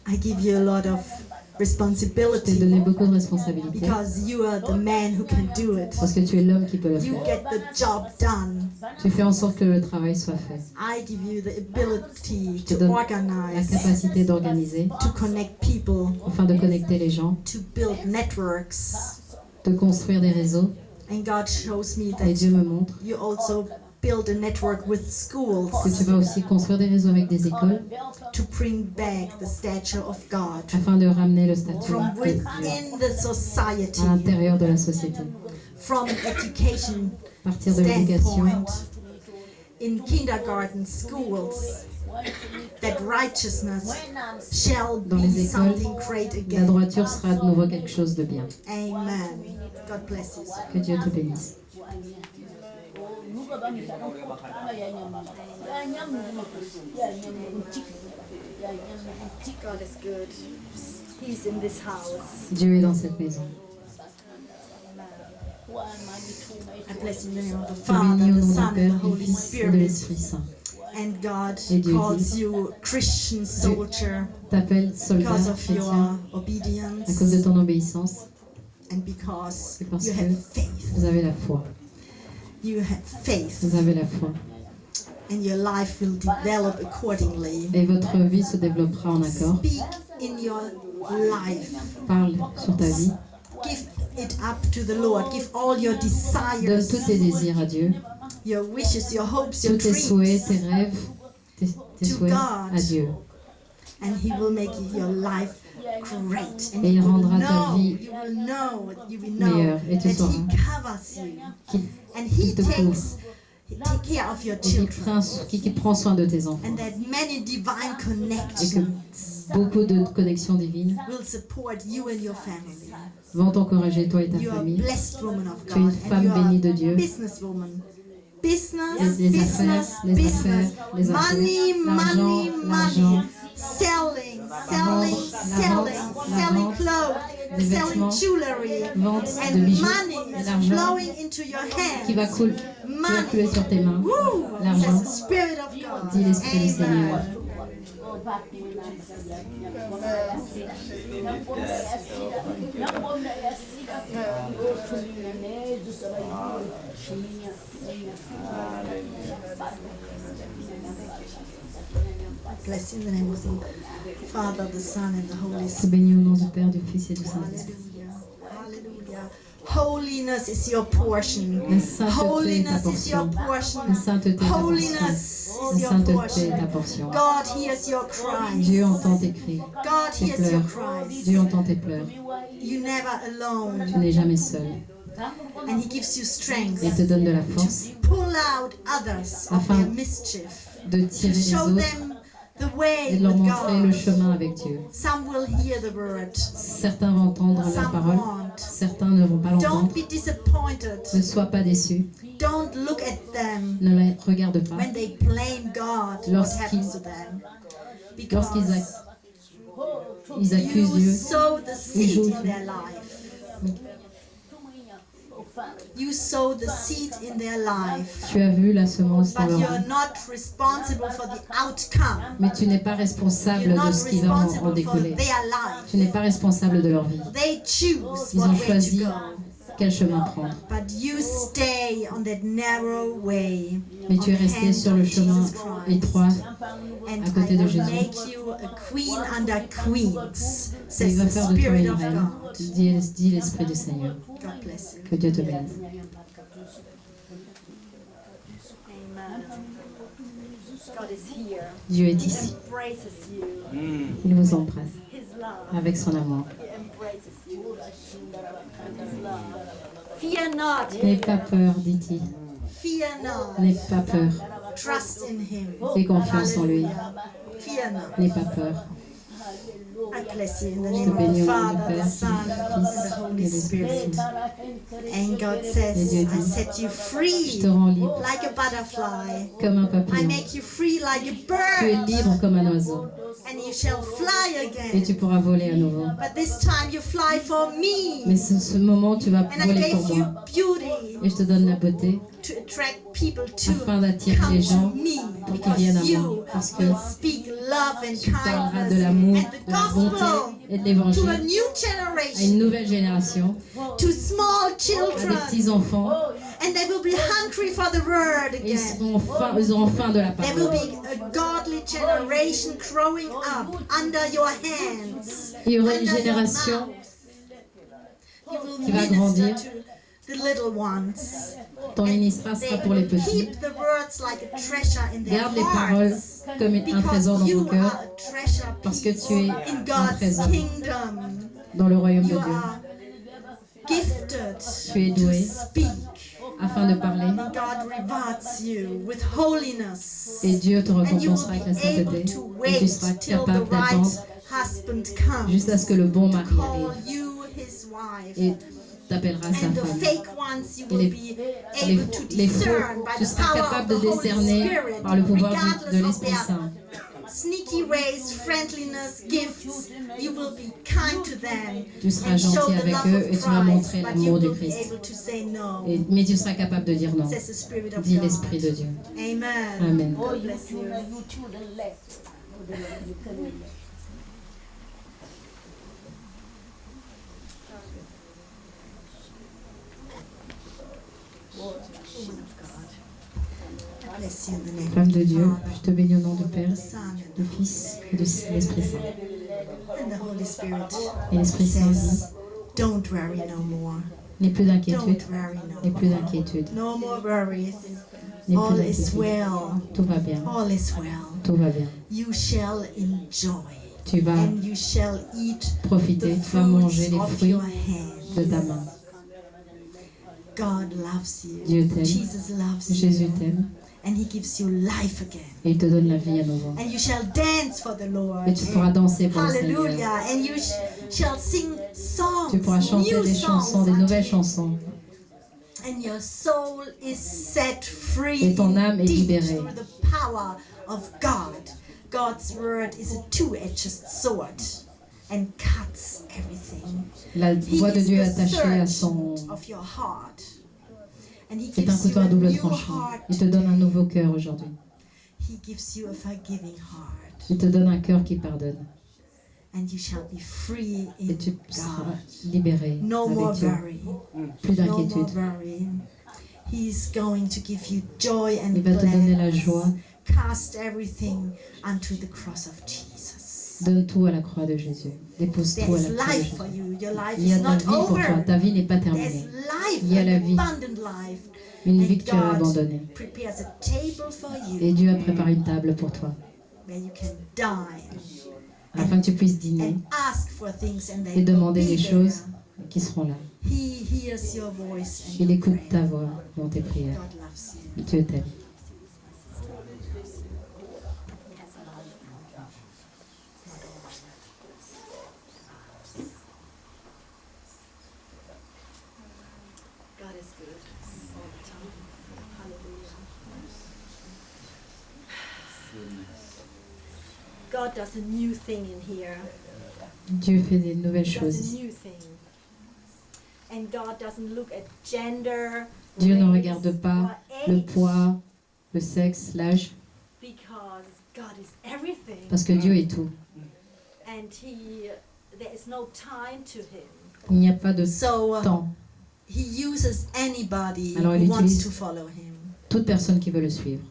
I give you a lot of Je t'ai responsibility donné beaucoup de responsabilités because you are the man who can do it. parce que tu es l'homme qui peut le You faire. get the job done. Tu fais en sorte que le travail soit fait. I give you the ability Je te to donne la organize, capacité d'organiser to connect people, afin de connecter les gens, to build networks. de construire des réseaux. And God shows me Et that Dieu me montre you also build a network with schools que tu vas aussi construire des réseaux avec des écoles to bring back the stature of God afin de ramener le statut from de Dieu within the society, à l'intérieur de la société. from education À partir de l'éducation, standpoint, in kindergarten schools, that righteousness shall dans be les écoles, something great la again. droiture sera de nouveau quelque chose de bien. Amen. God bless you. sir. Que Dieu te bénisse. God is good. He's in this house. Dieu est dans cette maison. I bless in the name of the Je Father, bénis au the nom Son, du and Père, the du Holy Fils et de Spirit. l'Esprit Saint. And God Et Dieu calls dit, you Christian soldier t'appelle soldat because of chrétien your à obedience cause de ton obéissance and because et parce you que have faith. vous avez la foi. You have faith, Vous avez la foi. and your life will develop accordingly. Et votre vie se développera en accord. Speak in your life. Parle sur ta vie. Give it up to the Lord. Give all your Donne desires, tous tes désirs à Dieu. your wishes, your hopes, your Tous tes souhaits, tes dreams, rêves, tes souhaits à Dieu. and He will make your life great. And Et il you will rendra ta know, vie you will know meilleure. Et tu that sauras He covers you qu'il and He te couvre take care of your et children. qui prend soin de tes enfants. And that many divine Et que connections beaucoup de connexions divines will support you and your family. vont t'encourager, toi et ta You are a famille. blessed woman of Tu es une God, femme and you are bénie de Dieu. a businesswoman. Business, Les business, affaires, les business. affaires, les affaires. Money, L'argent, money, l'argent. money. Selling, selling, selling, selling clothes, des selling vêtements, jewelry, vente de and bijoux, money et is l'argent flowing into your qui va hands. couler sur tes mains. Woo! L'argent, Says the Spirit of God. dit l'Esprit du Seigneur. Amen. Bless in the name of the Father, the Son, and the Holy Je Spirit. bénis au nom du Père, du Fils et du Saint-Esprit. Hallelujah. Hallelujah. Holiness is your portion. La sainteté est ta Holiness is your portion. portion. La sainteté est ta portion. Holiness La is your sainteté est portion. ta portion. God hears your cries. Dieu entend tes cris, God tes hears your pleurs. cries. Dieu entend tes pleurs. You're never alone. Tu n'es jamais seul. And He gives you strength Il te donne de la force to pull out others of Afin their mischief. de To tirer les show autres them the way et de leur with montrer le God. chemin avec Dieu. Some will hear the word. Certains vont entendre la Some parole, won't. certains ne vont pas Don't l'entendre. be disappointed. Ne sois pas déçu, Don't look at them ne les regarde pas. when they blame God. What Lorsqu'ils- happens to them? Lorsqu'ils Because ils accusent you Dieu, sow the seed jouent. in their life. You sow the seed in their life. tu as vu la semence dans But leur you're vie. not responsible for the outcome. Mais tu n'es pas responsable You're de not ce qui va en responsible for découler. their life. Tu n'es pas responsable de leur vie. They choose Ils what ont way to choisi go. quel chemin prendre. But you stay on that narrow way. Mais tu es on the resté hand sur of le chemin Jesus Christ. étroit. And à côté I de will Jésus. make you a queen under queens, Et il says va the faire de toi Spirit une of reine, God. dit l'Esprit du Seigneur. God bless you. Que Dieu te bénisse. Amen. God is here. Dieu est He ici. embraces you. Il vous embrasse His love. avec son amour. He embraces you. His love. Fear not. N'aie pas peur, dit-il. Fear not. N'aie pas peur. Trust in Him. Fais confiance en lui. Hallelujah. Fear not. N'aie pas peur. I bless you in the Je te name of bénis the au nom du Father, Père, the du Son, and the Fils et Holy de Spirit. l'Esprit. And God Et says, Dieu I dit, set you Je free te rends libre like a butterfly. comme un I papillon. make you free like a Tu es bird, libre comme un oiseau. and you shall fly Et again. tu pourras voler à nouveau. But this time you fly for me, Mais ce moment, tu vas and I voler gave pour you moi. beauty Et je te donne la beauté to attract people afin to d'attirer come les gens to me, pour qu'ils viennent à because moi. you Parce que will speak love and tu parleras de kindness l'amour, and de the la bonté gospel et de to a l'évangile new à une generation, nouvelle génération, to small à des children, petits-enfants. and they will be hungry for the word Et again. ils auront faim de la There will parole. be a godly generation growing up under your hands. Il y aura une under your génération mouth. You will qui va minister grandir. to the little ones. Ton ministère They sera pour les petits. keep the words like a treasure in their Garde les paroles hearts. comme un Because trésor dans you ton cœur, are a treasure parce que piece tu es in un God's trésor kingdom. dans le royaume de You Dieu, are gifted Tu es to doué. speak. afin de parler. God rewards you with holiness. Et Dieu te And you récompensera will avec la be able sainteté. to Et tu wait seras till the capable right d'attendre husband comes jusqu'à ce que le bon to mari call arrive you his wife. et t'appellera sa And the femme. fake ones you Et will be able to les faux, discern by tu the seras power capable of de the Holy décerner Spirit, par le pouvoir de regardless of l'Esprit their Saint. sneaky ways, friendliness, gifts. You will be kind to them Tu seras and show gentil the avec love eux of et tu vas Christ, montrer but l'amour you du will be Christ. able to say no, Mais tu seras capable de dire non. says the Spirit of Dit God. l'Esprit de Dieu. Amen. Amen. God bless you. I bless you in the name Femme of de the Dieu, Father, je te bénis au nom du Père, the Son, and du Fils et de l'Esprit Saint. and the Holy Spirit. Et l'Esprit Saint dit, Says, don't worry no more. n'aie plus d'inquiétude, Don't worry no n'aie plus more. d'inquiétude, No more worries. n'aie plus All is d'inquiétude. well. Tout va bien, All is well. tout va bien. You shall enjoy Tu vas and you shall eat profiter, the tu vas manger fruits les of fruits your hand. de ta main. God loves you. Dieu t'aime, Jesus loves Jésus you. t'aime And he gives you life again. et il te donne la vie à nouveau. And you shall dance for the Lord. Et tu pourras danser pour le Seigneur. Hallelujah. And you shall sing songs, Tu pourras chanter new des chansons, des songs. nouvelles chansons. And your soul is set free Et ton âme est indeed libérée. through the power of God. God's word is a two-edged sword and cuts everything. La He voix de is Dieu the est attachée à surgeon son... of your heart. And he C'est un gives you couteau à a double new tranchant. heart. Il te donne un nouveau cœur aujourd'hui. He gives you a forgiving heart. Il te donne un cœur qui pardonne. And you shall be free in Et tu seras God. libéré No more avec Dieu. worry. Plus No more d'inquiétude. worry. He's going to give you joy and Il va te donner la gladness. joie. Cast everything unto the cross of Jesus. Donne tout à la croix de Jésus. Dépose There tout à is la croix de life Jésus. for you. Your life Il y a is de la not vie pour toi. over. Ta vie n'est pas There's terminée. life, Il y a la an vie. abundant life. Une And vie que tu as God abandonnée. prepares a table for Et you Dieu a préparé une table pour toi. where you can dine Afin que tu puisses dîner and ask for things and they et will demander be des there. choses qui seront là. He hears your voice and Il your écoute prayer. ta voix dans tes prières. God loves you. Dieu t'aime. God is good all the time. Hallelujah. God does a new thing in here. Dieu fait des nouvelles He choses does a ici. new thing. And God doesn't look at gender, Dieu ne race, regarde pas or le age, poids, le sexe, l'âge, because God is everything. parce que Dieu est tout. And there is no time to him. Il n'y a pas de So temps. he uses anybody Alors, who il wants utilise to follow him. Toute personne qui veut le suivre.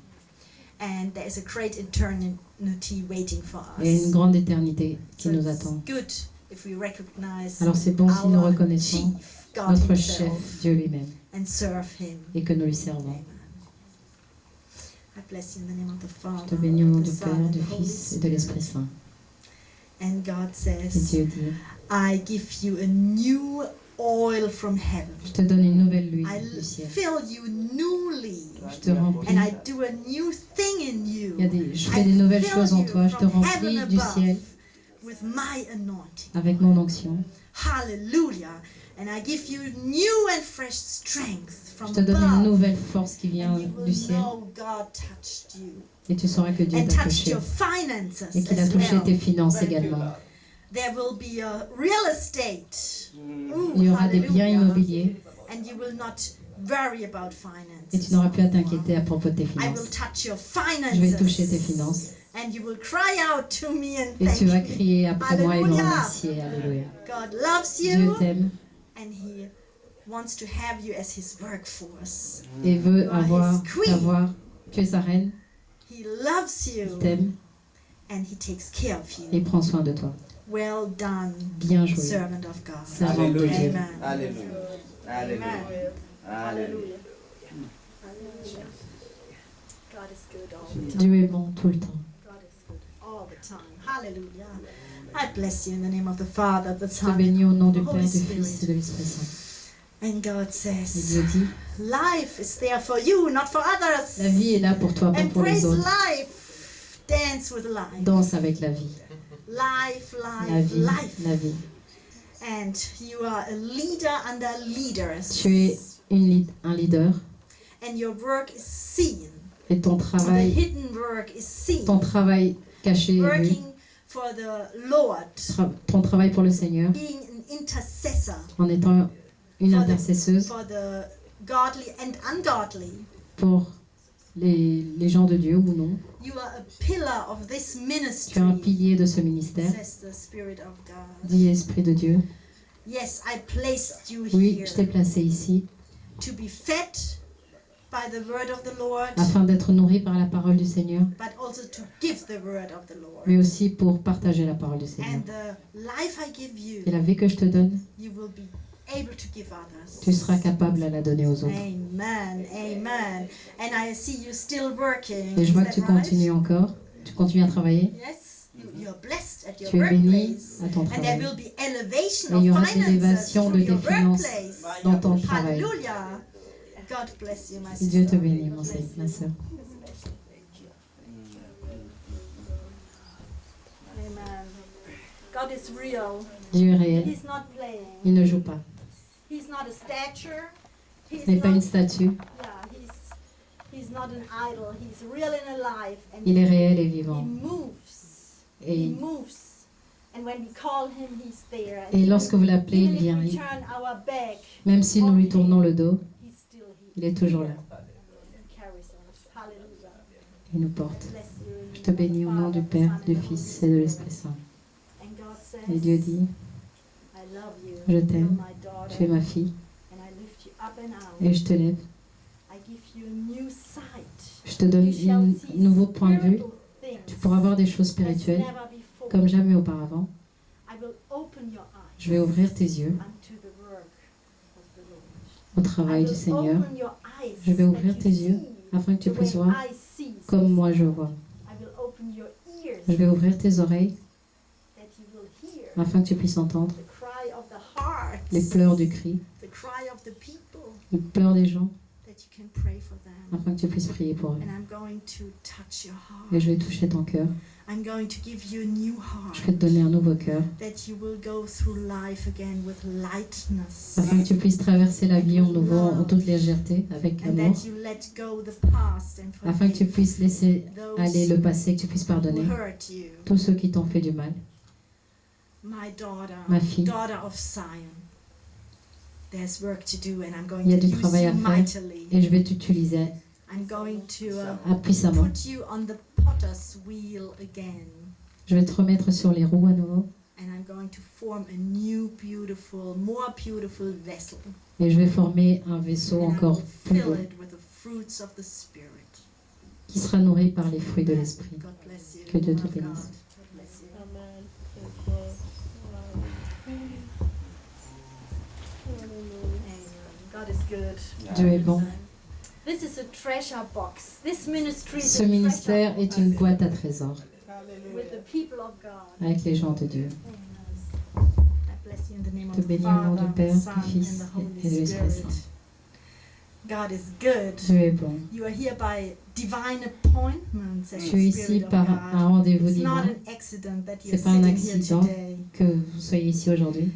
And there is a great eternity waiting for Il y a une us. grande éternité qui So nous it's attend. good if we recognize Alors c'est bon si nous our reconnaissons chief, God notre himself, chef, Dieu lui-même, and serve him. et que nous lui servons. Amen. I bless you in the name of the Je Father, te bénis au nom the du Son, Père, and du the Holy Fils et de l'Esprit Spirit. Saint. And God Et says, Dieu dit, I give you a new oil from heaven. je te donne une nouvelle huile I du ciel. fill you newly. Je te remplis. And I do a new thing in you. Je fais des nouvelles choses en toi. Je te remplis du ciel with my anointing. avec mon onction. Hallelujah. And I give you new and fresh strength from Je te donne une above. nouvelle force qui vient And you will du ciel. know God touched you. Et tu sauras que Dieu And t'a touched touché. your finances Et qu'il a as touché well. tes finances également. There will be a real estate. Ooh, Il y aura des biens hallelujah. immobiliers. And you will not worry about Et tu finances. n'auras plus à t'inquiéter à propos de tes I will finances. touch your Je vais toucher tes finances. finances. And you will cry out to me and Et tu vas thank me. crier après moi et me Alléluia. remercier. Alléluia. God loves Dieu you t'aime and He wants to have you as His workforce. et veut You are avoir, his queen. t'avoir. Tu es sa reine, He loves il you t'aime and He takes care of et you. prend soin de toi. Well done, Bien joué, servant of God. servante de Alléluia. Dieu. Amen. Alléluia. Alléluia. Amen. Alléluia. God is good all the time. Dieu est bon tout le temps. God is good all the time. Hallelujah. I bless you in the name of the Father, the Je te Son, bénis au nom du the Père, Holy du Spirit. Fils et de l'Esprit Saint. And God Et says, Dieu dit, life is there for you, not for others. la vie est là pour toi, pas pour les Embrace autres. life. Dance with life. Danse avec la vie. Life, La life, vie, life. la vie. And you are a leader under leaders. Tu es un leader And your work is seen. et ton The travail hidden work is seen. caché est vu. Working for the Lord. Ton travail pour le Seigneur Being an intercessor en étant une intercesseuse for the godly and ungodly. pour les gens de Dieu ou non. You are a pillar of this Tu es un ministry, pilier de ce ministère, says the Spirit of God. dit Esprit de Dieu. Yes, I placed you Oui, here je t'ai placé ici to be fed by the word of the Lord, afin d'être nourri par la parole du Seigneur, but also to give the word of the Lord. mais aussi pour partager la parole du Seigneur. And the life I give you, Et la vie que je te donne, you will be able to give others. tu seras capable à la donner aux autres. Amen, amen. And I see you still working. Et je Is vois que that tu right? continues encore, tu continues à travailler. Yes, you're blessed at your Tu es béni workplace. à ton And there travail. will be elevation Et il y of aura finances l'élévation through de your tes finances workplace. dans ton travail. Hallelujah. God bless you, my Et sister. Dieu te bénit, God bless you. ma sœur. Amen. God is real. Dieu est réel, He's not playing. il ne joue pas. He's not a statue. He's Ce n'est pas une not, statue, yeah, he's not an idol. He's real and alive. And il est réel et he vivant. moves. He Et, moves. And when we call him, he's there. And et lorsque vous l'appelez, even il vient. if we turn our back, Même si nous lui tournons le dos, he's still here. il est toujours là. He carries us. Hallelujah. Il nous porte. Bless you. Je te bénis au nom du Père, du Fils et de l'Esprit Saint. And God says, Et Dieu dit, I love you. Je You're t'aime. my daughter. tu es ma fille And I lift you up and out. et je te lève. I give you a new sight. Je te donne You shall un see nouveau point de vue. spiritual things Tu pourras voir des choses as spirituelles never before. comme jamais auparavant. I will open your eyes Je vais ouvrir tes yeux unto the work of the Lord. au I travail du will Seigneur open your eyes Je vais that ouvrir you tes yeux see afin que tu the puisses way voir I see, comme says moi je God. vois. I will open your ears Je vais ouvrir tes oreilles that you will hear afin que tu puisses entendre the cry of the heart, les pleurs du cri, the cry of the people, les pleurs des gens, that you can pray for them. afin que tu puisses prier pour eux. And I'm going to touch your Et heart. je vais toucher ton cœur. I'm going to give you a new Je vais te heart, donner un nouveau cœur that you will go through life again with lightness, afin que tu puisses traverser la vie en nouveau en toute légèreté, avec and amour, that you let go the past and afin que tu forgive puisses laisser aller le those passé, que tu puisses who pardonner hurt you. tous ceux qui t'ont fait du mal. My daughter, Ma fille. daughter of Zion, there's work to do, and I'm going Il y a to du use travail you à faire mightily. et je vais t'utiliser I'm going to puissamment. put you on the potter's wheel again, Je vais te remettre sur les roues à nouveau and I'm going to form a new, beautiful, more beautiful vessel. et je vais former un vaisseau And I encore will plus fill beau it with the fruits of the Spirit. qui sera nourri par les fruits de l'esprit. God bless you. Que Dieu te woman of God. bénisse. God bless you. Amen. God is good. Dieu est bon. This is a treasure box. This ministry is Ce a ministère treasure est une boîte à trésors box with the people of God. avec les gens de Dieu. Amen. I bless you in the name Te of the bénis au nom du Father, Père, the du Son, Fils and the et de Holy l'Esprit Spirit. Saint. God is good. Dieu est bon. You are here by divine appointment, says Tu the es Spirit ici of par God. un rendez-vous It's not divin. an accident that C'est you're pas un sitting here accident. today. Que vous soyez ici aujourd'hui.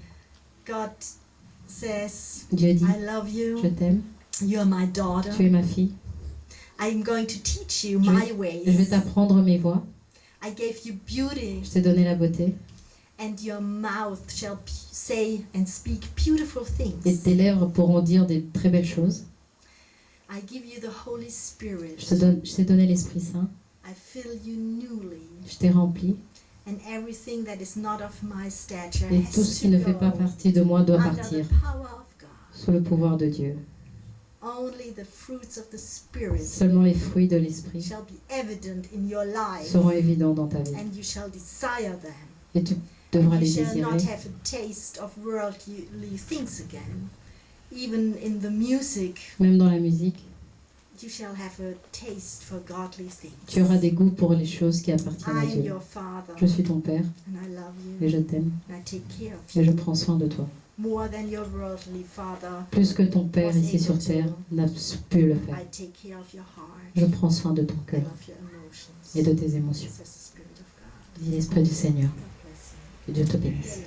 God says, Dieu dit, I love je you. t'aime, You're my daughter. tu es ma fille. I'm going to teach you Je my vais- Je vais ways. t'apprendre mes voies. I gave you beauty, Je t'ai donné la beauté. and your mouth shall say and speak beautiful Et things. tes lèvres pourront dire des très belles choses. I give you the Holy Spirit. Je t'ai donné l'Esprit Saint. I fill you newly. Je t'ai rempli. And everything that is not of my stature Et has tout ce qui to ne fait pas go partie de moi doit under partir the power of God. sous le pouvoir de Dieu. Only the fruits of the Spirit Seulement les fruits de l'Esprit shall be evident in your life, seront évidents dans ta vie. and you shall desire them. Et tu devras You les shall not désirer. have a taste of worldly things again. Even in the music, Même dans la musique, you shall have a taste for godly things. tu auras des goûts pour les choses qui appartiennent à I am Dieu. your Father, Je suis ton Père and I love et you, je t'aime and I take care of et je you. prends soin de toi. More than your worldly father, Plus que ton Père ici sur terre n'a pu le faire. I take care of your heart, Je prends soin de ton and cœur of your emotions. et de tes émotions. Says the Spirit of God. Dis l'Esprit du Seigneur. God bless you. Que Dieu te bénisse.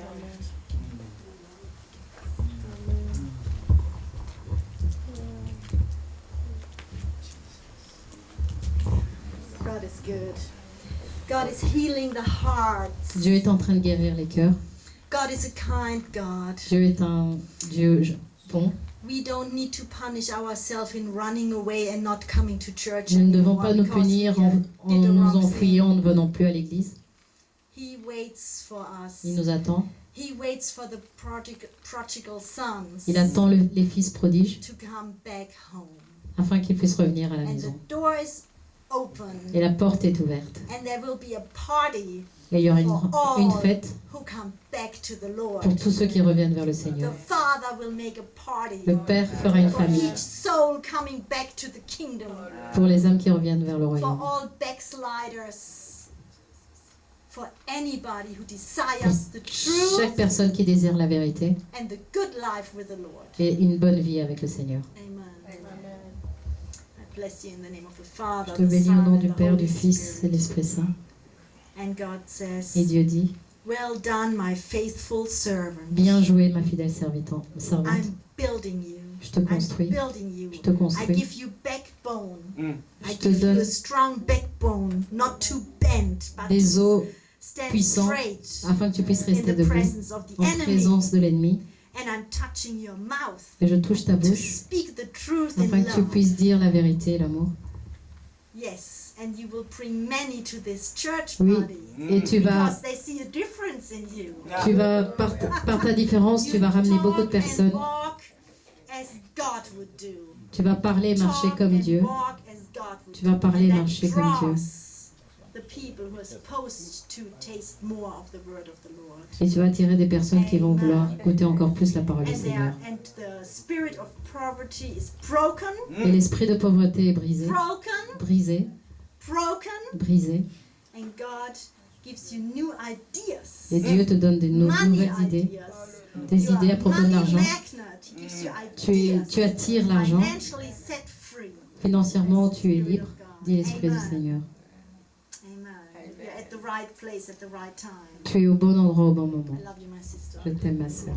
God is good. God is healing the hearts. Dieu est en train de guérir les cœurs. God is a kind God. Dieu est un Dieu bon. We don't need to punish ourselves in running away and not coming to church Nous ne devons anymore pas nous because punir we, en did the nous wrong enfuyant, en thing. ne venant plus à l'église. He waits for us. Il nous attend. He waits for the prodigal sons Il attend les fils prodiges to come back home. afin qu'ils puissent revenir à la And the maison. door is open. Et la porte est ouverte. And there will be a party Et il y aura for une all fête who come back to the Lord. pour tous ceux qui reviennent vers le The Seigneur. Father will make a party Le Père fera une for famille each soul coming back to the kingdom. pour les âmes qui reviennent vers le For royaume. all backsliders. For anybody who desires the Chaque truth personne qui désire la vérité and the good life with the Lord. et une bonne vie avec le Seigneur. Amen. I bless you in the name of the Father, Je te the bénis au Son, nom and du the Père, Holy du Fils et Spirit. de l'Esprit Saint. And God says, Et Dieu dit, well done, my faithful servant. bien joué ma fidèle servante. I'm building you. Je te I'm construis. building you. Je te I construis. give you backbone. I Je te give you donne a strong backbone, not to bend, but des to os stand puissants straight afin que tu puisses in rester the debout presence of the en enemy. présence de l'ennemi. And I'm touching your mouth Et je touche ta to bouche speak the truth in afin que tu love. puisses dire la vérité et l'amour. Yes, and you will bring many to this church Oui. body Et tu vas, because they see a difference in you. par ta différence, tu vas ramener beaucoup de talk and personnes. walk as God would do. Tu vas parler et marcher Talk comme and Dieu. walk as God would Tu vas do. parler et And that marcher comme Dieu. draws the people who are supposed to taste more of the word of the Lord. Et tu vas attirer des personnes qui vont vouloir goûter encore plus la parole du Seigneur. And the spirit of poverty is broken, Et l'esprit de pauvreté est brisé, broken, brisé, broken, brisé. and God gives you new ideas. Et Dieu te donne des Money nouvelles idées, ideas. des You are idées à propos de money l'argent. magnet. He gives you ideas. Tu attires l'argent. Financially set free. Financièrement, tu es Spirit libre, of God. dit l'Esprit du Amen. Seigneur. Amen. You're at the right place at the right time. Tu es au bon endroit au bon moment. I love you, my sister. Je t'aime, ma sœur.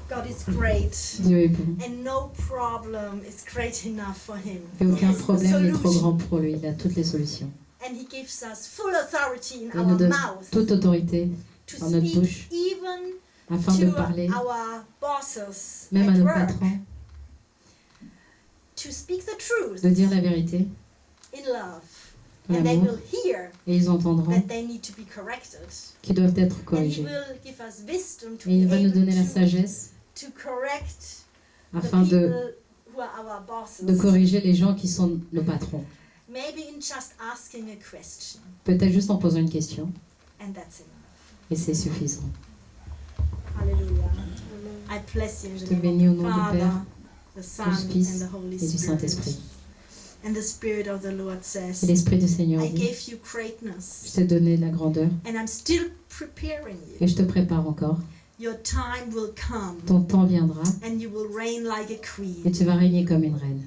God is great. Dieu est bon. And no problem is great enough for him. Et aucun He has the problème n'est trop solution. grand pour lui. Il a toutes les solutions. And he gives us full authority in Il nous our donne mouth toute autorité to dans notre speak bouche even afin de to parler, our bosses même à at nos work, patrons, to speak the truth de dire la vérité, in love. en And they amour, will hear et ils entendront that they need to be corrected. qu'ils doivent être And he corrigés. will give us wisdom to Et il be va nous able donner la sagesse to correct the afin people de who are our bosses. corriger les gens qui sont nos patrons. Maybe in just asking a question. Peut-être juste en posant une question, And that's enough. et c'est suffisant. Hallelujah. I bless you in Je the te name bénis au of the nom du Father, Père, the Son, du Fils and the Holy et du Spirit. Saint-Esprit. And the Spirit of the Lord Et says, l'Esprit du Seigneur I dit, gave you je greatness, t'ai donné la grandeur, and I'm still preparing et you. je te prépare encore. Your time will come, Ton temps viendra, and you will reign like a et queen. tu vas régner comme une reine.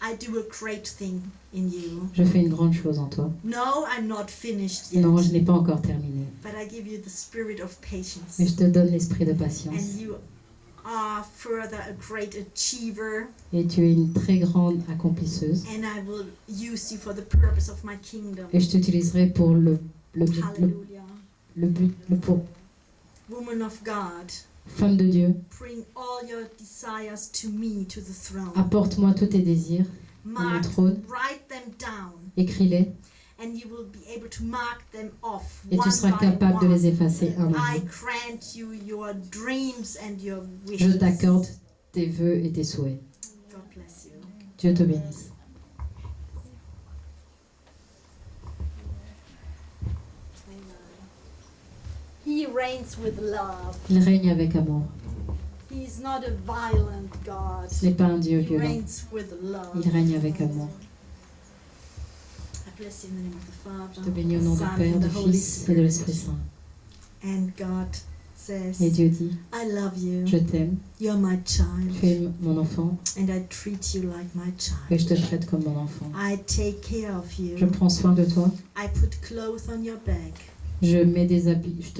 I do a great thing in you. Je fais une grande chose en toi. No, I'm not finished yet, Non, je n'ai pas encore terminé. but I give you the spirit of patience. Mais je te donne l'esprit de patience. And you are further a great achiever, et tu es une très grande accomplisseuse. and I will use you for the purpose of my kingdom. Et je t'utiliserai pour le Hallelujah. pour Woman of God, femme de Dieu. bring all your desires to me, to the throne. Apporte-moi tous tes désirs à mon Mark, trône. write them down, Écris-les and you will be able to mark them off et one tu seras by capable de one. les effacer un à I un. grant you your dreams and your Je wishes. t'accorde tes vœux et tes souhaits. God bless you. Dieu te bénisse. He reigns with love. Il règne avec amour. He is not a violent God. Ce n'est pas un Dieu He violent. reigns with love. Il règne avec amour. I bless you in the name of the Father, Je te bénis au nom the du Son, Père, and du the Holy Fils et de l'Esprit Spirit. Saint. And God says, Et Dieu dit, I love you. je t'aime, You're my child. tu es mon enfant And I treat you like my et child. je te traite comme mon enfant. I take care of you. Je prends soin de toi, I put clothes on your back. je mets des habits,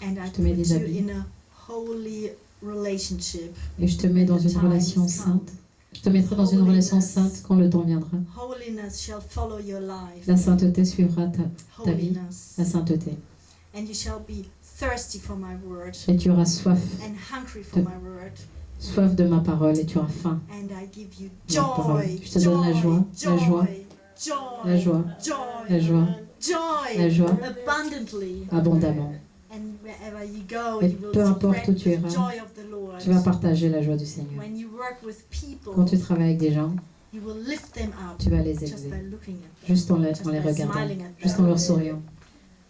And I Je te mets put des you habits. in a holy relationship. et je te mets dans une relation sainte. Je te mettrai dans une relation sainte quand le temps viendra. Holiness shall follow your life. La sainteté suivra ta vie, Holiness. la sainteté. And you shall be thirsty for my word Et tu auras soif, and hungry for my word. soif de ma parole et tu auras faim. And I give you Ma parole. joy, Je te donne la joie, la joie, joy, la joie, joy, la joie, joy, la joie, abundantly. abondamment. And wherever you go, Et you will peu importe où spread tu the iras, joy of the Lord. Tu vas partager la joie du Seigneur. When you work with Quand tu people, travailles avec des gens, you will lift them up tu vas les just élever, by looking at them. juste en les Just by regardant, smiling at juste en them. leur souriant.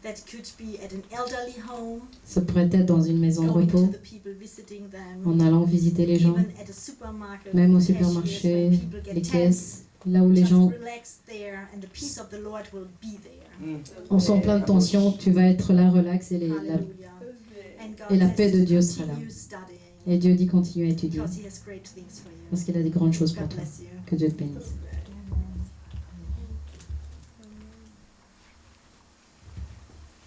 That could be at an elderly home, Ça pourrait être dans une maison de going to repos, the people visiting them, en allant visiter les gens, even at a supermarket, même au cashiers, supermarché, when people get les tense, caisses, là où les just gens relax there and the peace of the Lord will be there. en sont plein de tension, tu vas être là, relax, Hallelujah. And God et la says paix de to Dieu sera là. continue studying Et Dieu dit continue à étudier, because He has great things for you. parce qu'il a des grandes choses pour God toi. bless you. Que Dieu te bénisse.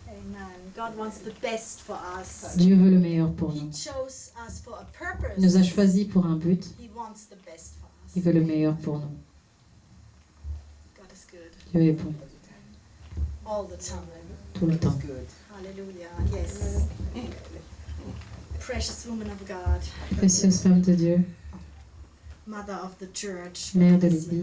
Amen. God wants the best for us. Dieu veut le meilleur pour He nous. chose us for a purpose. Il nous a choisis pour un but, He wants the best for us. il veut le meilleur pour nous. God is good Dieu est bon, all the time. tout le temps. Hallelujah. Yes. Precious woman of God, Précieuse femme de Dieu, mother of the church. mère de God bless you.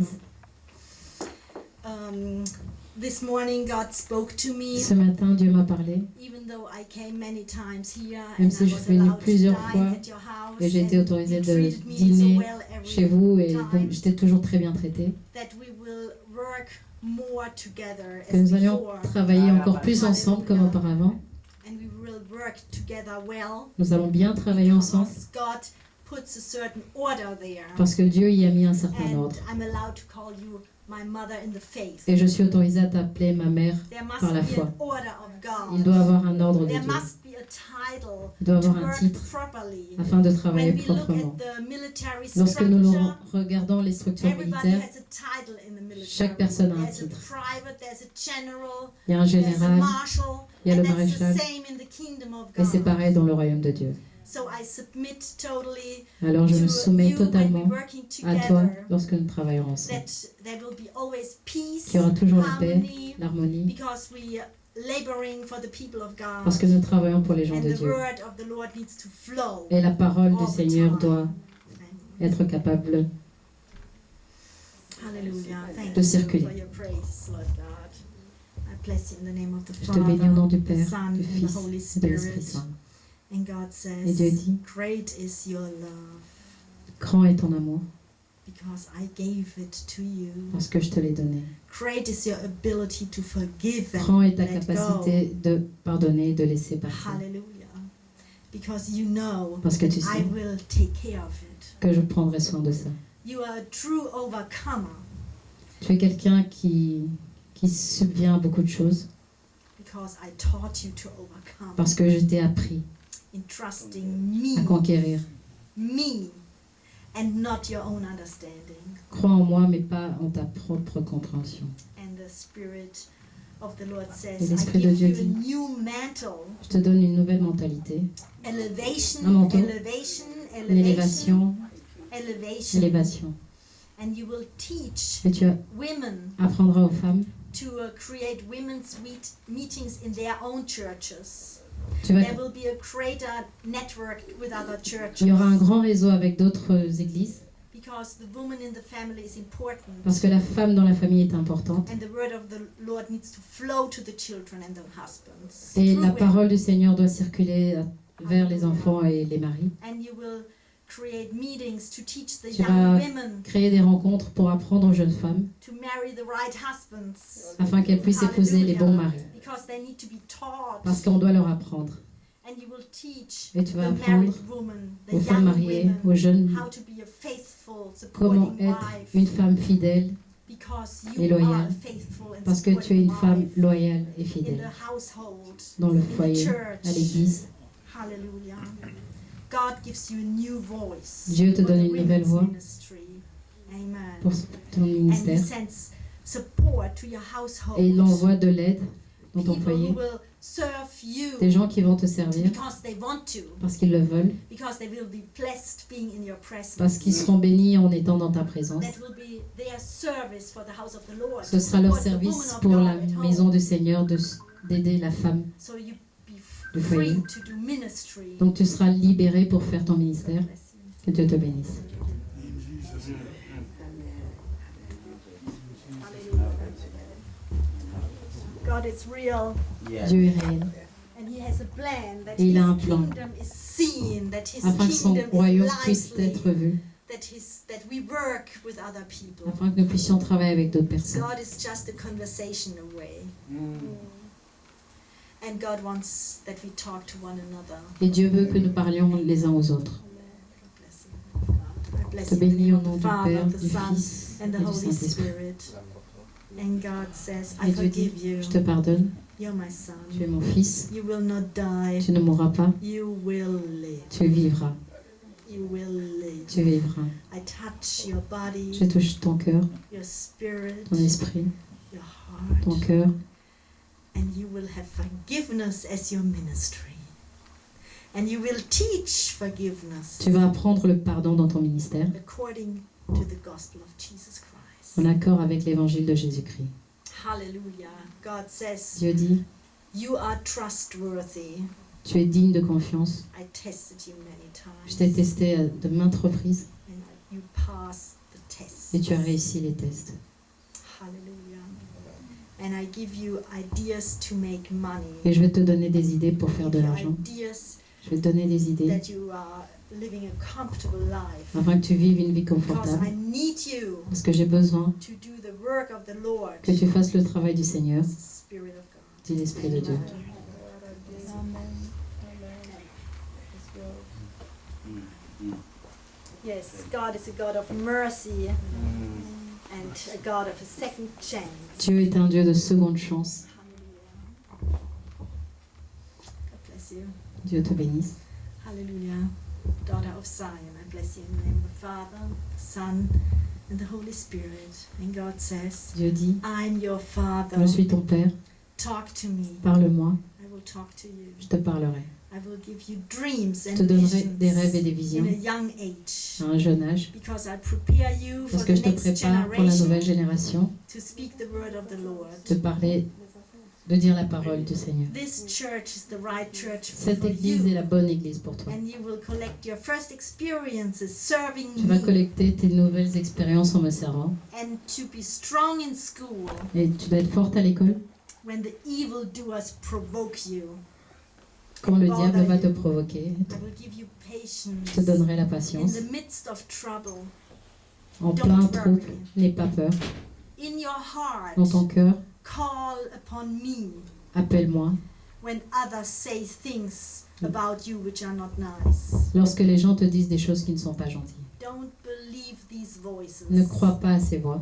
l'Église. This morning God spoke to me, Ce matin, Dieu m'a parlé, even though I came many times here Même and si I je was suis venue allowed to plusieurs dine fois at your house et j'ai été and autorisée you de treated me dîner so well every chez vous et time, j'étais toujours très bien traitée. that we will work more together Que as nous allions before, travailler encore plus ensemble comme auparavant. and we will work together well Nous allons bien travailler ensemble because God puts a certain order there. parce que Dieu y a mis un certain And ordre. I'm allowed to call you my mother in the faith. Et je suis autorisée à t'appeler ma mère There must par la be foi. an order of God. Il doit avoir un ordre de There Dieu. must be a title Il doit to avoir un work titre properly. afin de travailler When we look proprement. at the military Lorsque nous structure, regardons les structures everybody militaires, has a title in the military. chaque personne a un There's a titre. private, there's a general, Il y a un there's a général marshal, il y a and le that's maréchal. the same in the kingdom of Et c'est God. pareil dans le royaume de Dieu. So I submit totally Alors je me to soumets you when totalement we're working à toi together, lorsque nous travaillerons ensemble. that there will be always peace, Qu'il y aura toujours la paix, harmony, l'harmonie, because we are laboring for the people of God. parce que nous travaillons pour les gens And de the Dieu. word of the Lord needs to flow. Et la parole du all the Seigneur time. doit Amen. être capable. Hallelujah. Thank de you circuler. for your praise, Lord God. I bless you in the name of the Je te bénis au nom du Father, Père, the Son, du and the Fils Holy et de l'Esprit Spirit. Saint. And God Et Dieu says, dit, great is your love, grand est ton amour, because I gave it to you. parce que je te l'ai donné. Great is your ability to forgive Grand est ta and let capacité go. de pardonner et de laisser passer. Hallelujah. Because you know Parce que that tu sais I will take care of it. que je prendrai soin de ça. You are a true overcomer Tu es quelqu'un qui subvient à beaucoup de choses because I taught you to overcome parce que je t'ai appris in trusting à me, conquérir. me, and not your own understanding. Crois en moi, mais pas en ta propre compréhension. And the Spirit of the Lord Et says, I l'Esprit de give Dieu you a dit, new mantle, je te donne une nouvelle mentalité, elevation, un manteau, elevation, une elevation, élévation, elevation. élévation. And you will teach Et tu women apprendras aux femmes, to create women's meetings in their own churches. tu vas, There will be a greater network with other churches. il y aura un grand réseau avec d'autres églises, Because the woman in the family is important. parce que la femme dans la famille est importante. And the word of the Lord needs to flow to the children and the husbands. Et through la women. parole du Seigneur doit circuler vers les enfants et les maris. And you will create meetings to teach the Tu young vas women créer des rencontres pour apprendre aux jeunes femmes to marry the right husbands. afin qu'elles puissent épouser les bons maris. Because they need to be taught. Parce qu'on doit leur apprendre. And you will teach Et tu vas the apprendre married woman, the aux femmes young mariées, women, aux jeunes, how to be a faithful, comment supporting être wife. une femme fidèle, Because et you are loyale. a faithful and parce que tu es supporting une femme wife loyale et in fidèle the household, dans le in the foyer, church. à l'église. Hallelujah. God gives you a new voice Dieu te for donne the une nouvelle women's voix ministry. Amen. pour ton And He ministère. sends support to your household. Et il envoie de l'aide dans ton People who foyer, will serve you des gens qui vont te servir because they want to, parce qu'ils le veulent, because they will be blessed being in your presence. parce qu'ils seront bénis en étant dans ta présence. That will be their service for the house of the Lord. Ce to sera leur support the woman service of pour God la at home. maison du Seigneur d'aider la femme. So you be du free foyer. to do ministry. Donc tu seras libéré pour faire ton ministère. God bless you. Que Dieu te bénisse. God is real, Yes. Dieu est réel. and He has a plan that Et il His a un plan. kingdom is seen, that His Afin que son kingdom royaume is puisse lively, être vu, that we work with other people. afin que nous puissions travailler avec d'autres personnes. God is just a conversation away, and God wants that we talk to one another. Et Dieu veut que nous parlions les uns aux autres. God bless you. I bless Te you in the bénis name au of nom the du Father, Père, of the du Son, Fils and et the du Holy Saint-Esprit. Spirit. And God says, Et I Dieu dit, forgive you. je te pardonne, You're my son. tu es mon fils, You will not die. tu ne mourras pas, You will live. tu vivras, You will live. tu vivras. I touch your body, Je touche ton cœur, your spirit, ton esprit, your heart, ton cœur, and you will have forgiveness as your ministry. And you will teach forgiveness tu vas apprendre le pardon dans ton ministère, according to the gospel of Jesus Christ. en accord avec l'évangile de Jésus-Christ. Hallelujah. God says, Dieu dit, you are trustworthy. tu es digne de confiance. I tested you many Je t'ai times. testé à de maintes reprises And you passed the test. et tu as réussi les tests. Hallelujah. And I give you ideas to make money. Et je vais te donner des idées pour faire de Give you l'argent. ideas Je vais te donner des idées that you are living a comfortable life. afin que tu vives une vie Because confortable. I need you Parce que j'ai besoin to do the work of the Lord. que tu fasses le travail du Seigneur, Spirit of God. dit l'Esprit de Dieu. Yes, God is a God of mercy and a God of a second chance. Dieu est un Dieu de seconde chance. Hallelujah. God bless you. Dieu te bénisse. Hallelujah. Daughter of Zion, I bless you in the name of the Father, the Son, and the Holy Spirit. And God says, Dieu dit, I'm your Father. je suis ton Père, Talk to me. parle-moi, I will talk to you. je te parlerai. I will give you dreams Je and te donnerai visions des rêves et des in visions a young age. à un jeune âge, Because I prepare you for parce the que je te next prépare pour la nouvelle generation génération to speak the word of the Lord. de parler, de dire la parole du Seigneur. This church is the right church Cette for église est you. la bonne église pour toi. And you will collect your first experiences serving Tu vas me collecter tes nouvelles expériences en me servant. and to be strong in school Et tu dois être forte à l'école when the evil doers provoke you. quand le Bother diable va te you. provoquer. I will give you patience Je te donnerai la in patience. the midst of trouble. En Don't plein worry. trouble, n'aie pas peur. In your heart, Dans ton cœur, call upon me appelle-moi. when others say things about you which are not nice. Lorsque les gens te disent des choses qui ne sont pas gentilles. Don't believe these voices. Ne crois pas à ces voix.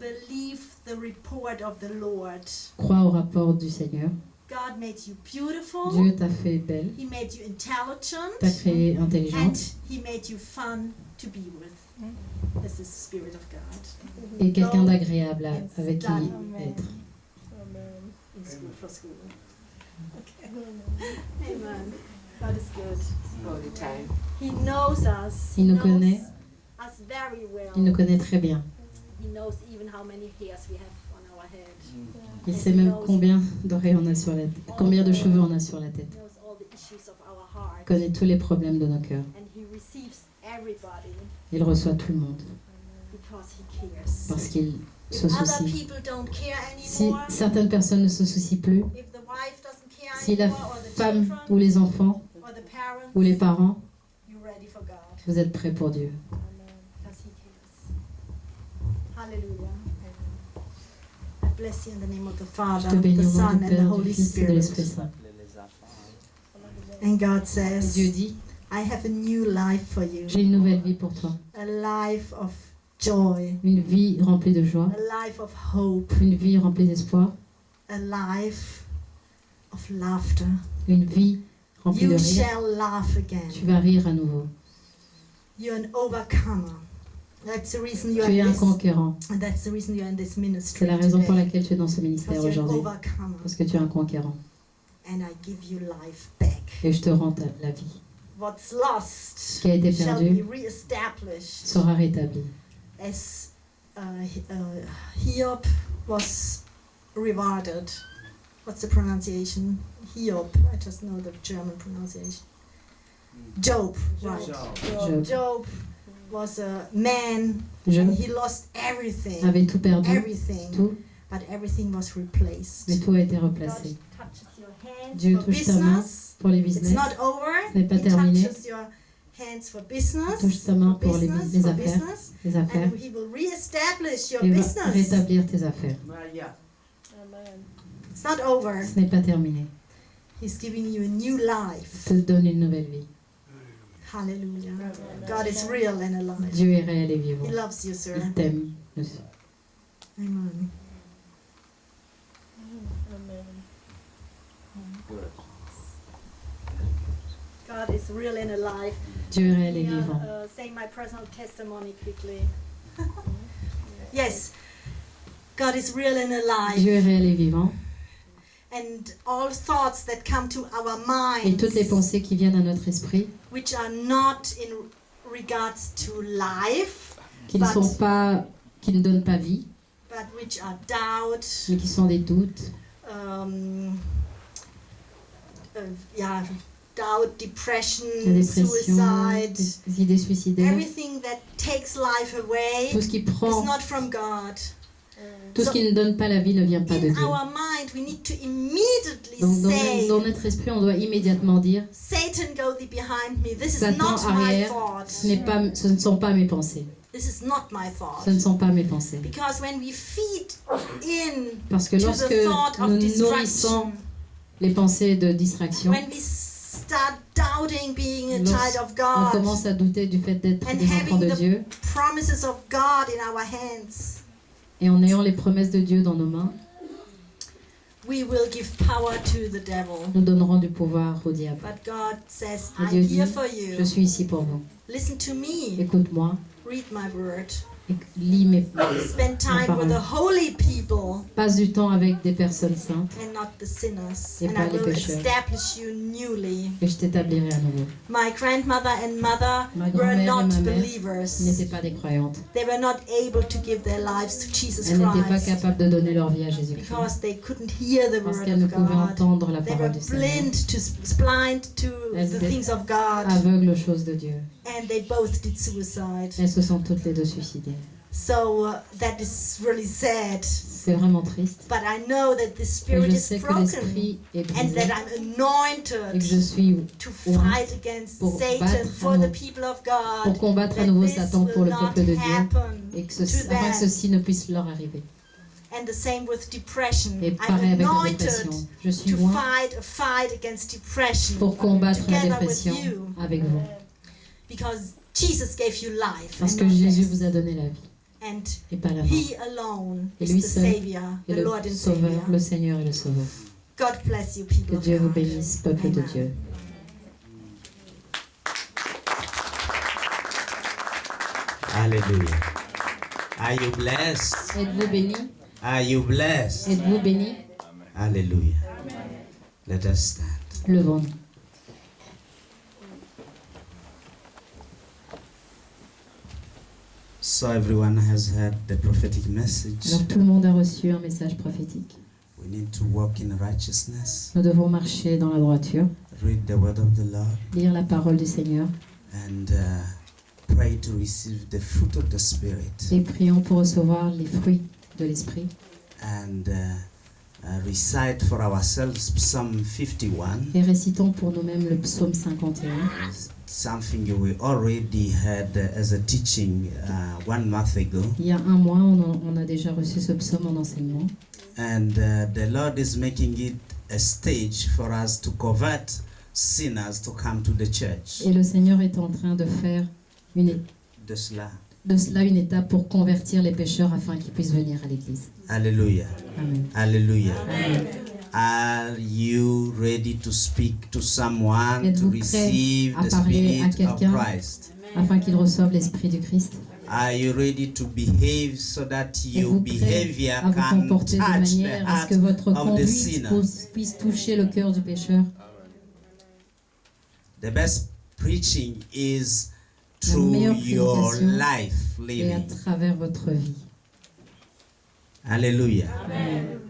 Believe the report of the Lord. Crois au rapport du Seigneur. God made you beautiful. Dieu t'a fait belle, He made you intelligent. t'a créée And intelligente He made you fun to be with. This is the Spirit of God. et quelqu'un d'agréable avec qui Amen. être. in school for school. Okay. Amen. God is good. All the time. He knows us. Il He nous knows connaît. us very well. Il nous connaît très bien. He knows even how many hairs we have on our head. Il sait même combien d'oreilles on a sur la tête, combien de cheveux on a sur la tête. He knows all the issues of our Il heart. connaît tous les problèmes de nos cœurs. And he receives everybody Il reçoit tout le monde because he cares. parce qu'il se If other soucie. people don't care Si anymore, certaines personnes ne se soucient plus, if the wife doesn't care si la anymore, or the femme children, ou les enfants or the parents, ou les parents, you're ready for God vous êtes prêts pour Dieu. because he cares. Hallelujah. I bless you in the name of the Je Father, te bénis the au nom Son, du and the Père, du Holy Fils et de l'Esprit Spirit. Saint. Les enfants. And God Et says, Dieu dit, I have a new life for you, j'ai une nouvelle vie pour toi. a life of joy, Une vie remplie de joie, a life of hope, une vie remplie d'espoir, a life of laughter. une vie remplie de You rire. shall laugh Tu again. vas rire à nouveau. You're an overcomer. That's the reason you are Tu es in un this. conquérant. And that's the reason you're in this C'est ministry la raison pour today. laquelle tu es dans ce ministère Because you're an aujourd'hui. overcomer. Parce que tu es un conquérant. And I give you life back. Et je te rends la vie. What's lost Ce qui a été shall perdu be reestablished. sera rétabli. As Hiob was rewarded. What's the pronunciation? Hiob. I just know the German pronunciation. Job. Right. Job. Job was a man Je and he lost everything. avait tout perdu, Everything. tout, But everything was replaced. mais tout a été God replacé. touches your hands Dieu for touche ta main business. pour les It's business, not over. ce n'est pas He terminé. touches your hands for business. Touche ta main pour les for affaires, business. les affaires, And he will reestablish your et va business. rétablir tes affaires. Maria. It's not over. Ce n'est pas terminé. He's giving you a new life. Te donne une nouvelle vie. Hallelujah. God is real and alive. Dieu est réel et vivant. He loves you, sir. Il t'aime. Monsieur. Amen. Good. God is real and alive. Dieu est réel et Yeah, vivant. say my personal testimony quickly. Yes, God is real and alive. Dieu est réel et vivant. And all thoughts that come to our Et toutes les minds, pensées qui viennent à notre esprit, which are not in regards to life, qui ne donnent pas vie, but which are doubt, mais qui sont des doutes, yeah, doubt, depression, la dépression, suicide, des idées suicidaires, everything that takes life away tout ce qui is prend, not from God. tout ce qui ne donne pas la vie ne vient pas de In Dieu. our mind, we need to immediately Donc say, dans notre esprit, on doit immédiatement dire, Satan, go thee behind me. This is Satan not my arrière, thought. ce ne sont pas mes pensées. This is not my thought. Ce ne sont pas mes pensées. Because when we feed in Parce que to lorsque the thought of nous distraction, nourrissons les pensées de distraction, when we start doubting being a child of on God, commence à douter du fait d'être and des enfants having de the Dieu, promises of God in our hands, et en ayant les promesses de Dieu dans nos mains, we will give power to the devil. nous donnerons du pouvoir au diable. But God says, Et I'm Dieu dit, here for je you. suis ici pour vous. Listen to me. Écoute-moi, Read my word. lis mes Spend time with the holy people passe du temps avec des personnes saintes, and not the sinners. Et And pas I les will pécheurs. establish you newly. et je t'établirai à nouveau. My grandmother and mother Ma were grand-mère et not ma mère believers. n'étaient pas des croyantes. They were not able to give their lives to Jesus Elles n'étaient pas Christ capables de donner leur vie à Jésus-Christ because they couldn't hear the parce word qu'elles ne of pouvaient God. entendre la They were parole du Seigneur, blind to Elles the étaient things of God, aveugles aux choses de Dieu. and they both did suicide. Elles se sont toutes les deux suicidées. So that is really sad. C'est vraiment triste. But I know that the Et spirit je is sais que broken, l'esprit est and brisé that I'm anointed et que je suis to oint fight against pour Satan battre for à the nouveau- people of God. pour combattre à That nouveau this Satan pour will le not peuple de Dieu happen et que to afin que them. ceci ne puisse leur arriver. And the same with depression. Et I'm pareil avec la anointed dépression. Je suis to loin fight a fight against depression pour combattre la together with dépression you, avec vous. because Jesus gave you life Parce and que not Jésus death. vous a donné la vie And et pas la mort. He alone Et is lui the seul Savior, est the Lord le and Sauveur, Savior. le Seigneur et le Sauveur. God bless you, people Que of Dieu vous God. bénisse, peuple de Amen. Dieu. Hallelujah. Are you blessed? Êtes-vous bénis? Are you blessed? Êtes-vous bénis? Hallelujah. Let us stand. Levons-nous. So everyone has heard the prophetic message. Alors tout le monde a reçu un message prophétique. We need to walk in righteousness, Nous devons marcher dans la droiture, read the word of the Lord, lire la parole du Seigneur and pray to receive the fruit of the Spirit, et prions pour recevoir les fruits de l'Esprit. and recite for ourselves Psalm 51, Et récitons pour nous-mêmes le psaume 51. something we already had as a teaching 1 month ago. Il y a un mois, on a déjà reçu ce psaume en enseignement. And the Lord is making it a stage for us to convert sinners to come to the church. Et le Seigneur est en train de faire De cela. de cela une étape pour convertir les pécheurs afin qu'ils puissent venir à l'Église. Hallelujah. Amen. Hallelujah. Amen. Are you ready to speak to someone to Êtes-vous prêt receive à the parler à Spirit of quelqu'un? Christ? Afin qu'ils reçoivent l'Esprit du Christ. Are you ready to behave so that your Êtes-vous prêt behavior à vous can comporter de touch the manière à ce heart que votre of the conduite sinner? puisse toucher le cœur du pécheur? The best preaching is La through meilleure your prédication life Et à living. travers votre vie. Hallelujah. Amen.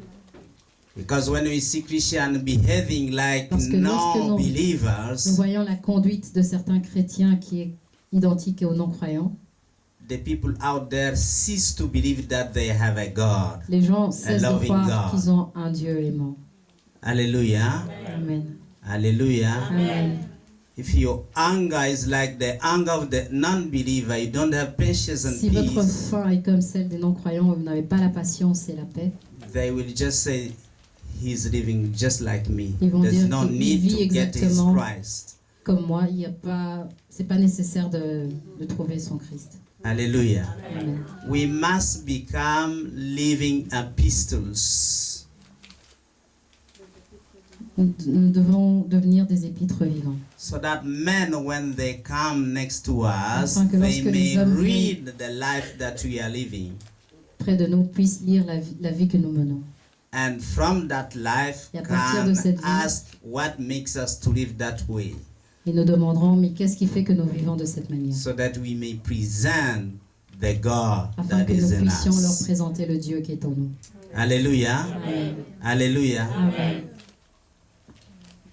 Because when we see Christians behaving like Parce que lorsque nous non-believers, voyons la conduite de certains chrétiens qui est identique aux non-croyants, the people out there cease to believe that they have a God. les gens cessent de loving croire God. qu'ils ont un Dieu aimant. Hallelujah. Amen. Hallelujah. Amen. If your anger is like the anger of the non-believer, you don't have patience and Si votre peace, faim est comme celle des non-croyants, vous n'avez pas la patience et la paix, they will just say, he's living just like me. Ils vont There's dire no qu'il need vit to get his exactement Christ. comme moi, il y a pas, c'est pas nécessaire de trouver son Christ. Hallelujah. Amen. We must become living epistles. Nous devons devenir des épîtres vivants. So that men, when they come next to us, Afin que they lorsque may les hommes read the life that we are living. Près de nous puissent lire la vie que nous menons. And from that life, Et à partir de can cette vie, ask what makes us to live that way, Et nous demanderons, mais qu'est-ce qui fait que nous vivons de cette manière? so that we may present the God Afin that que is nous in puissions leur us. présenter le Dieu qui est en nous. Hallelujah. Amen. Hallelujah. Amen.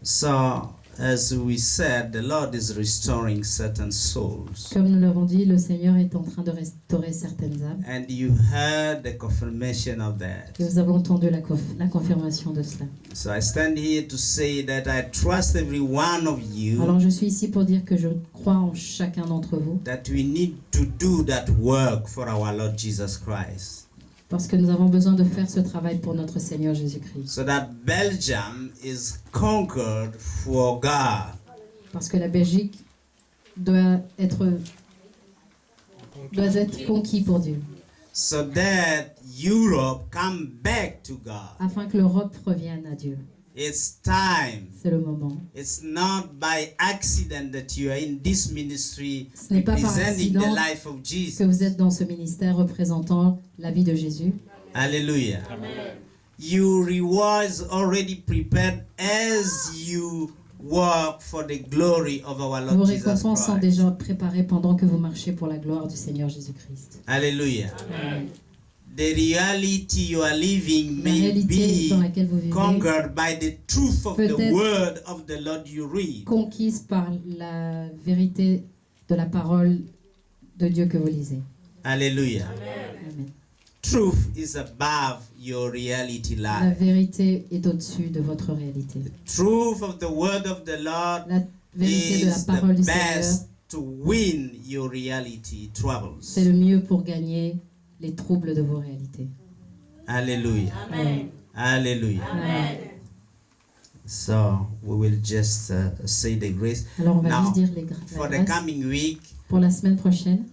So, as we said, the Lord is restoring certain souls. Comme nous l'avons dit, le Seigneur est en train de restaurer certaines âmes. And you heard the confirmation of that. Et nous avons entendu la confirmation de cela. So I stand here to say that I trust every one of you Alors je suis ici pour dire que je crois en chacun d'entre vous, that we need to do that work for our Lord Jesus Christ. parce que nous avons besoin de faire ce travail pour notre Seigneur Jésus-Christ. So that Belgium is conquered for God. Parce que la Belgique doit être conquis pour Dieu. So that Europe come back to God. Afin que l'Europe revienne à Dieu. It's time. C'est le moment. It's not by accident that you are in this ministry Ce n'est pas par representing the accident life of que Jesus. vous êtes dans ce ministère représentant la vie de Jésus. Hallelujah. Your reward is already prepared as you work for the glory of our Vos Lord Jesus récompenses sont Christ. déjà préparées pendant que vous marchez pour la gloire du Seigneur Jésus-Christ. Hallelujah. Amen. The reality you are living La may réalité be dans laquelle vous vivez, conquered by the truth of the Peut-être word of the Lord you read. conquise par la vérité de la parole de Dieu que vous lisez. Hallelujah. Amen. Truth is above your reality La life. vérité est au-dessus de votre réalité. Truth of the word of the Lord La vérité de la is parole the du Seigneur, best to win your reality troubles. c'est le mieux pour gagner les troubles de vos réalités. Hallelujah. Amen. Hallelujah. Amen. So we will just say the grace. Alors on va Now, juste dire les For la the grâce. coming week, Pour la semaine prochaine,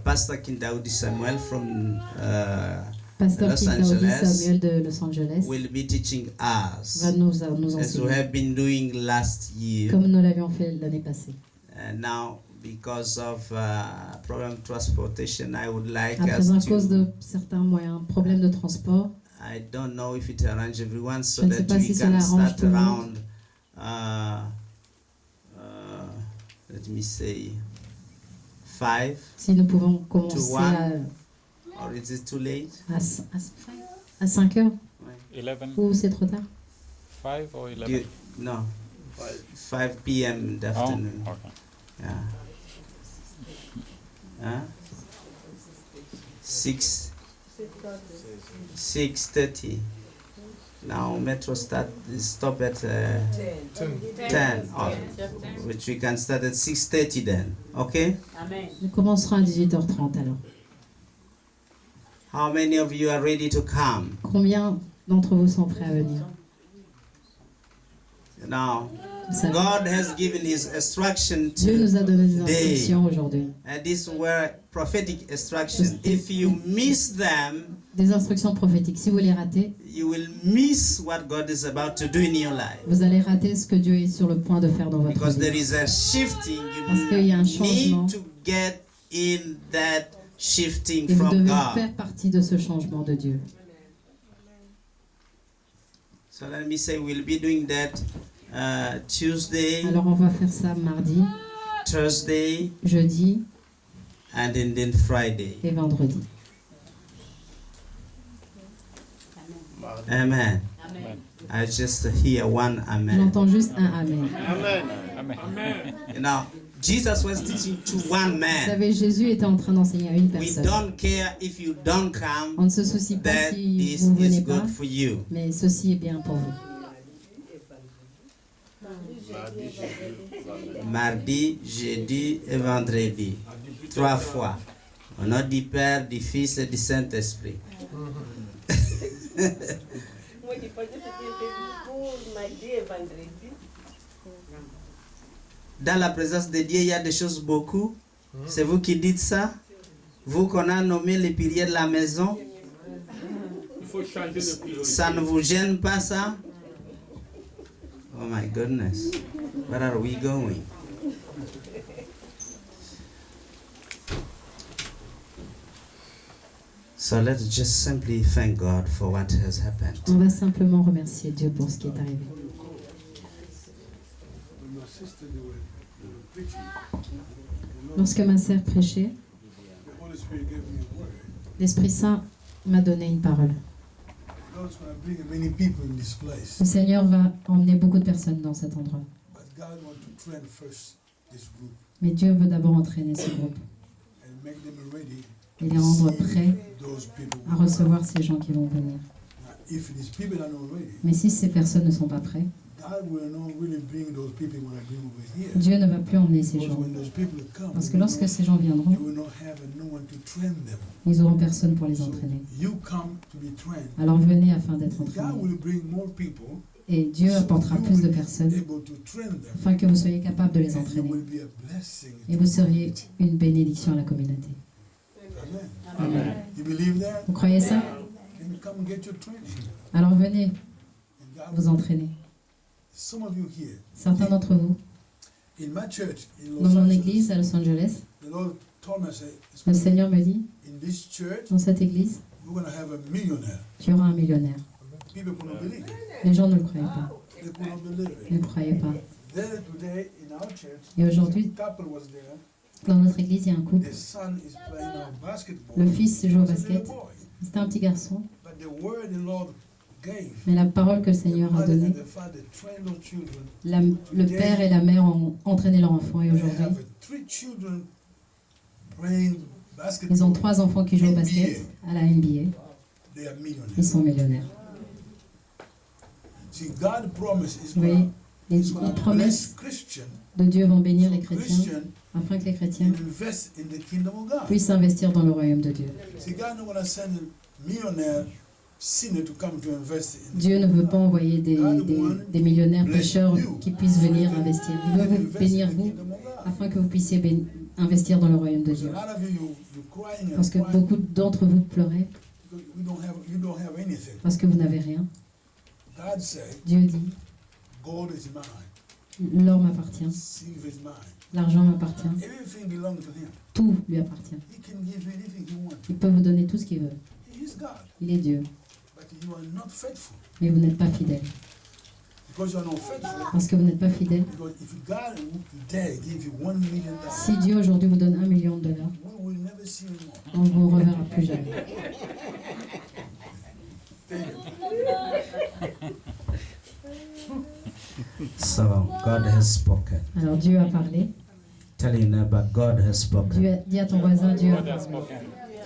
Pastor Kindaudi Samuel from Pasteur Los Kikaudi Angeles Samuel de Los Angeles will be teaching us va nous as we enseigner, have been doing last year. comme nous l'avions fait l'année passée. Now because of problem transportation, I would like À us cause de to. certains moyens, problèmes de transport. I don't know if it arrange everyone so Je ne sais that pas we si cela can arrange start tout le monde. around. Let me say 5, Si nous pouvons commencer one. Or is it too late? à 5 heures, 11, ou c'est trop tard? 5 or 11? No, 5 p.m. in the Oh, afternoon. okay. Yeah. Huh? 6:30. Now metro stop at 10. Oh, which we can start at 6:30 then. Okay. Amen. Nous commencerons à 18h30 alors. How many of you are ready to come? Combien d'entre vous sont prêts à venir? Now, Vous savez, God has given His instruction Dieu nous a donné des today. instructions aujourd'hui. And these were prophetic instructions. If you miss them, Des instructions prophétiques. Si vous les ratez, you will miss what God is about to do in your life. vous allez rater ce que Dieu est sur le point de faire dans votre Because there vie. is a shifting. Parce qu'il y a un You changement. need to get in that shifting Et vous from devez God. faire partie de ce changement de Dieu. So let me say we'll be doing that Tuesday, Alors on va faire ça mardi, Thursday, jeudi and then Friday. et vendredi. Amen. Amen. I just hear one amen. J'entends juste un amen. Amen. You know, Jesus was teaching to one Vous man. savez, Jésus était en train d'enseigner à une We personne. don't care if you don't On come, ne se soucie pas that si this vous ne is venez pas, good for you. mais ceci est bien pour vous. Mardi, jeudi et vendredi. 3 fois. Au nom du Père, du Fils et du Saint-Esprit. Moi, j'ai pas dit que c'était pour mardi et vendredi. Dans la présence de Dieu, il y a des choses beaucoup. C'est vous qui dites ça? Vous qu'on a nommé les piliers de la maison? Il faut changer de priorité. Ça ne vous gêne pas ça? Oh my goodness. Where are we going? So let's just simply thank God for what has happened. On va simplement remercier Dieu pour ce qui est arrivé. When my sister they were preaching, Lorsque ma sœur prêchait, the Holy Spirit gave me a word. l'Esprit Saint m'a donné une parole. God's going to bring many people in this place, Le Seigneur va emmener beaucoup de personnes dans cet endroit. but God wants to train first this group Mais Dieu veut d'abord entraîner ce groupe and make them ready et les rendre prêts those people. à recevoir ces gens qui vont venir. Now, if these people are not ready, Mais si ces personnes ne sont pas prêtes, God will not really bring those people when I bring over here. Dieu ne va plus emmener ces Because gens. when those people come, Parce que you lorsque ces gens viendront, will not have no one to train them. ils n'auront personne pour les So entraîner. you come to be trained. Alors venez afin d'être God entraînés. will bring more people. Et Dieu apportera so you plus de will be personnes able to train them. afin que vous soyez capables de les And you entraîner. will be a blessing Et to vous the seriez community. une bénédiction à la communauté. Amen. Amen. You believe that? Vous croyez ça? Then come get your training. Alors venez And God vous will, entraîner. some of you here, Certains d'entre vous, in my church in dans Los mon Angeles, église à Los Angeles, the Lord told me, say, le Seigneur me dit, in this church, dans cette église, we're going to have a millionaire. tu auras un millionnaire. People could not believe it. Les gens ne le croyaient pas. They could not believe Ils it. ne croyaient pas. Then today in our church, Et aujourd'hui, a couple was there. dans notre église, il y a un couple. The son is playing now basketball. Le fils joue au He's a little basket. boy. C'était un petit garçon. But the word the Lord gave, Mais la parole que le the Seigneur a mother donnée, and the father trained those children. le père et la mère ont entraîné leur enfant. Et They aujourd'hui, have 3 children playing basketball. ils ont 3 enfants qui jouent au basket à la NBA. They are Ils millionaires. sont millionnaires. See, God promised is Vous voyez, going les to bless promesses Christians. de Dieu vont bénir So les chrétiens Christians afin que les chrétiens invest in the kingdom of God. puissent investir dans le royaume de Dieu. See, God don't want to send a millionaire sinner to come to invest in Dieu ne veut pas envoyer des millionnaires pécheurs qui puissent venir investir. Il veut vous invest in bénir, the vous, kingdom of God. afin que vous puissiez investir dans le royaume de Because Dieu. a lot of you, you're crying Parce and que crying beaucoup d'entre vous pleurez because you don't have anything. parce que vous n'avez rien. God said, Dieu dit, gold is mine. L'or m'appartient, silver is mine. l'argent m'appartient, Everything belongs to him. tout lui appartient. He can give you anything you want. Il peut vous donner tout ce qu'il veut. He is God. Il est Dieu, But you are not faithful. mais vous n'êtes pas fidèle. Because you are not faithful. Parce que vous n'êtes pas fidèle. Because if God today give you $1 million, Si Dieu aujourd'hui vous donne $1 million, we will never see you more. on ne vous reverra plus jamais. So God has spoken. Alors Dieu a parlé. Tell your neighbor, God has spoken. Dis à ton voisin, Dieu a God has parlé. spoken.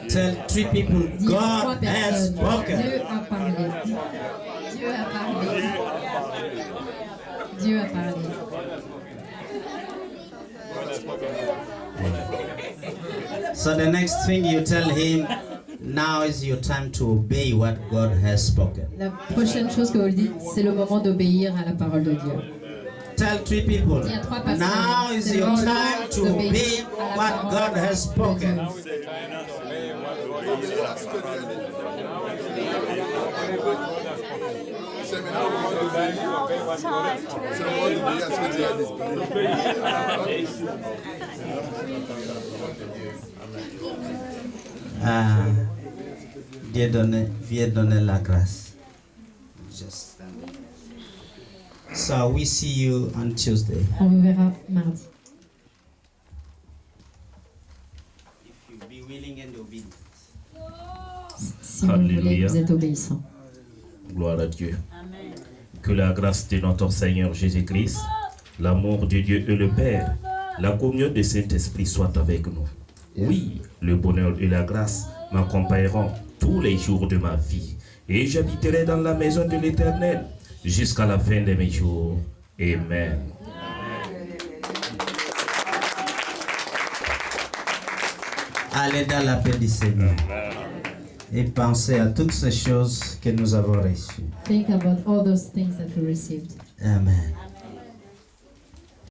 Tell 3 people, Dis à 3 God has personnes, spoken. Dieu a parlé. Dieu a parlé. Dieu a parlé. So the next thing you tell him, now is your time to obey what God has spoken. La prochaine chose que vous dites, c'est le moment d'obéir à la parole de Dieu. Tell 3 people, Dis à 3 personnes, now is c'est le your moment time to d'obéir obey à la what parole God has de spoken. Dieu. Now is the time to obey what God has spoken. Ah, Dieu viens donner la grâce. Just stand. So we see you on Tuesday. On vous verra mardi. If you be willing and obedient. Si vous voulez, Alléluia. vous êtes obéissant. Gloire à Dieu. Que la grâce de notre Seigneur Jésus-Christ, l'amour de Dieu et le Père, la communion du Saint-Esprit soit avec nous. Oui, le bonheur et la grâce m'accompagneront tous les jours de ma vie et j'habiterai dans la maison de l'Éternel jusqu'à la fin de mes jours. Amen. Allez dans la paix du Seigneur. Et pensez à toutes ces choses que nous avons reçues. Think about all those things that we received. Amen.